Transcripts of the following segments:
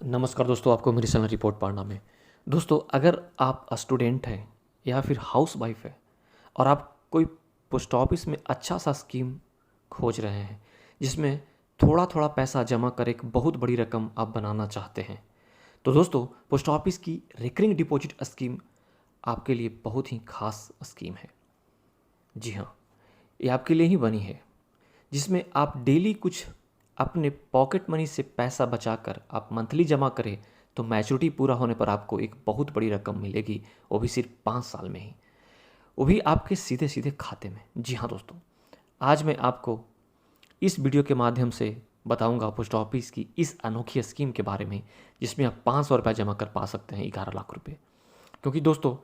नमस्कार दोस्तों, आपको मेरी चैनल रिपोर्ट पढ़ना में। दोस्तों, अगर आप स्टूडेंट हैं या फिर हाउस वाइफ है और आप कोई पोस्ट ऑफिस में अच्छा सा स्कीम खोज रहे हैं जिसमें थोड़ा थोड़ा पैसा जमा कर एक बहुत बड़ी रकम आप बनाना चाहते हैं, तो दोस्तों पोस्ट ऑफिस की रिकरिंग डिपॉजिट स्कीम आपके लिए बहुत ही खास स्कीम है। जी हाँ, ये आपके लिए ही बनी है, जिसमें आप डेली कुछ अपने पॉकेट मनी से पैसा बचाकर आप मंथली जमा करें तो मैच्योरिटी पूरा होने पर आपको एक बहुत बड़ी रकम मिलेगी, वो भी सिर्फ 5 साल में ही, वो भी आपके सीधे सीधे खाते में। जी हाँ दोस्तों, आज मैं आपको इस वीडियो के माध्यम से बताऊंगा पोस्ट ऑफिस की इस अनोखी स्कीम के बारे में, जिसमें आप 500 रुपये जमा कर पा सकते हैं 11 लाख रुपये। क्योंकि दोस्तों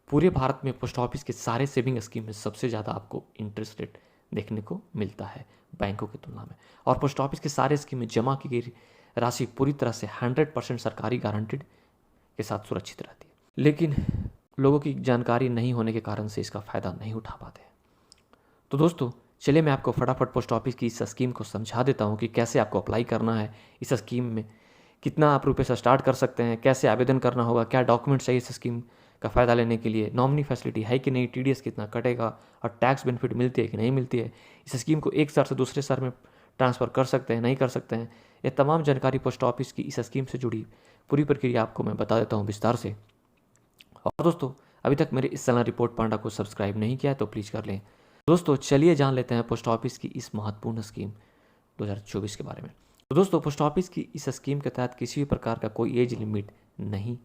पूरे भारत में पोस्ट ऑफिस के सारे सेविंग स्कीम में सबसे ज़्यादा आपको इंटरेस्ट रेट देखने को मिलता है बैंकों की तुलना में, और पोस्ट ऑफिस के सारे स्कीम में जमा की गई राशि पूरी तरह से 100% सरकारी गारंटीड के साथ सुरक्षित रहती है। लेकिन लोगों की जानकारी नहीं होने के कारण से इसका फ़ायदा नहीं उठा पाते। तो दोस्तों चलिए मैं आपको फटाफट पोस्ट ऑफिस की इस स्कीम को समझा देता हूँ कि कैसे आपको अप्लाई करना है इस स्कीम में, कितना आप रुपये से स्टार्ट कर सकते हैं, कैसे आवेदन करना होगा, क्या डॉक्यूमेंट चाहिए इस स्कीम का फ़ायदा लेने के लिए, नॉमिनी फैसिलिटी है कि नहीं, टीडीएस कितना कटेगा और टैक्स बेनिफिट मिलती है कि नहीं मिलती है, इस स्कीम को एक शहर से दूसरे शहर में ट्रांसफ़र कर सकते हैं नहीं कर सकते हैं, ये तमाम जानकारी पोस्ट ऑफिस की इस स्कीम से जुड़ी पूरी प्रक्रिया आपको मैं बता देता हूँ विस्तार से। और दोस्तों अभी तक मेरे इस चैनल रिपोर्ट पांडा को सब्सक्राइब नहीं किया है तो प्लीज़ कर लें। दोस्तों चलिए जान लेते हैं पोस्ट ऑफिस की इस महत्वपूर्ण स्कीम 2024 के बारे में। तो दोस्तों पोस्ट ऑफिस की इस स्कीम के तहत किसी भी प्रकार का कोई एज लिमिट नहीं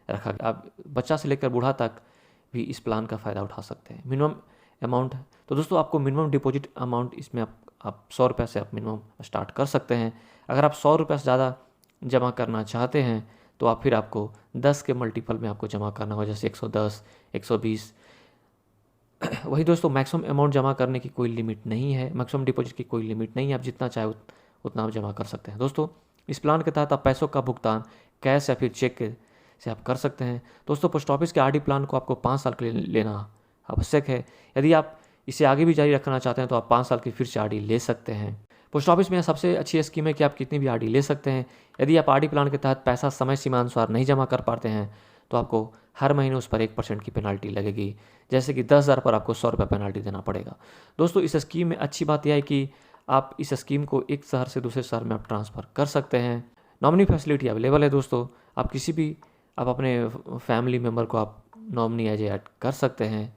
रखा गया, आप बच्चा से लेकर बूढ़ा तक भी इस प्लान का फ़ायदा उठा सकते हैं। मिनिमम अमाउंट है तो दोस्तों आपको मिनिमम डिपॉजिट अमाउंट इसमें आप 100 रुपये से आप मिनिमम स्टार्ट कर सकते हैं। अगर आप 100 रुपये से ज़्यादा जमा करना चाहते हैं तो आप फिर आपको 10 के मल्टीपल में आपको जमा करना होगा, जैसे 110, 120। वही दोस्तों मैक्सिमम अमाउंट जमा करने की कोई लिमिट नहीं है, मैक्सिमम डिपॉजिट की कोई लिमिट नहीं है, आप जितना चाहे उतना आप जमा कर सकते हैं। दोस्तों इस प्लान के तहत आप पैसों का भुगतान कैश या फिर चेक से आप कर सकते हैं। दोस्तों पोस्ट ऑफिस के आरडी प्लान को आपको 5 साल के लिए लेना आवश्यक है। यदि आप इसे आगे भी जारी रखना चाहते हैं तो आप 5 साल की फिर से आरडी ले सकते हैं। पोस्ट ऑफिस में सबसे अच्छी स्कीम है कि आप कितनी भी आरडी ले सकते हैं। यदि आप आरडी प्लान के तहत पैसा समय सीमा अनुसार नहीं जमा कर पाते हैं तो आपको हर महीने उस पर 1% की पेनल्टी लगेगी, जैसे कि 10,000 पर आपको 100 रुपये पेनल्टी देना पड़ेगा। दोस्तों इस स्कीम में अच्छी बात यह है कि आप इस स्कीम को एक शहर से दूसरे शहर में आप ट्रांसफ़र कर सकते हैं। नॉमिनी फैसिलिटी अवेलेबल है दोस्तों, आप अपने फैमिली मेम्बर को आप नॉमिनी एज ऐड कर सकते हैं।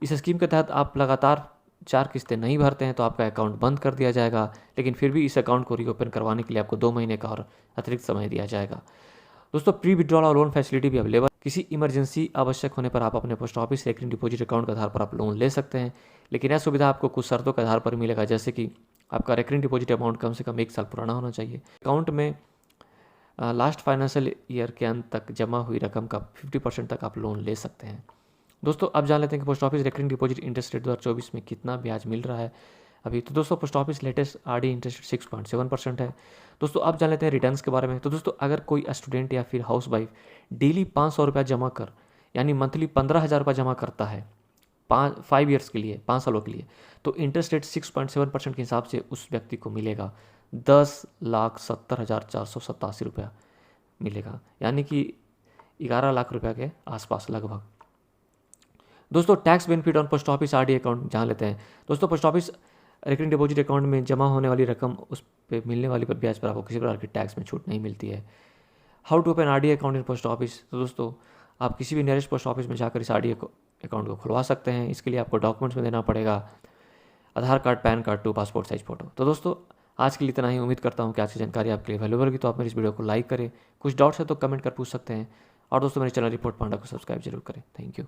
इस स्कीम के तहत आप लगातार 4 किस्तें नहीं भरते हैं तो आपका अकाउंट बंद कर दिया जाएगा, लेकिन फिर भी इस अकाउंट को रीओपन करवाने के लिए आपको 2 महीने का और अतिरिक्त समय दिया जाएगा। दोस्तों प्री विड्रॉल और लोन फैसिलिटी भी अवेलेबल, किसी इमरजेंसी आवश्यक होने पर आप अपने post office recurring deposit account के आधार पर आप लोन ले सकते हैं, लेकिन यह सुविधा आपको कुछ शर्तों के आधार पर मिलेगा, जैसे कि आपका रिकरिंग डिपॉजिट अमाउंट कम से कम 1 साल पुराना होना चाहिए। अकाउंट में लास्ट फाइनेंशियल ईयर के अंत तक जमा हुई रकम का 50% तक आप लोन ले सकते हैं। दोस्तों अब जान लेते हैं कि post office recurring deposit interest rate 2024 में कितना ब्याज मिल रहा है अभी। तो दोस्तों post office latest RD interest 6.7% है। दोस्तों अब जान लेते हैं रिटर्न्स के बारे में। तो दोस्तों अगर कोई स्टूडेंट या फिर हाउस वाइफ डेली 500 रुपया जमा कर यानी मंथली 15,000 रुपये जमा करता है 5 ईयर्स के लिए, 5 सालों के लिए, तो इंटरेस्ट रेट 6.7% के हिसाब से उस व्यक्ति को मिलेगा 10,70,487 रुपया मिलेगा, यानी कि 11 लाख रुपया के आसपास लगभग। दोस्तों tax benefit on post office RD account जान लेते हैं। दोस्तों post office recurring deposit account में जमा होने वाली रकम उस पे मिलने वाली पर ब्याज पर आपको किसी प्रकार की टैक्स में छूट नहीं मिलती है। How to open RD account in post office. तो दोस्तों आप किसी भी नियरेस्ट पोस्ट ऑफिस में जाकर इस आरडी अकाउंट को खुलवा सकते हैं। इसके लिए आपको डॉक्यूमेंट्स में देना पड़ेगा Aadhaar card, PAN card, 2 passport size photo. तो दोस्तों आज के लिए इतना ही। उम्मीद करता हूँ कि आज की जानकारी आपके लिए वैल्यूएबल होगी। तो आप मेरी इस वीडियो को लाइक करें, कुछ डाउट्स है तो कमेंट कर पूछ सकते हैं, और दोस्तों मेरे चैनल रिपोर्ट पांडा को सब्सक्राइब जरूर करें। Thank you.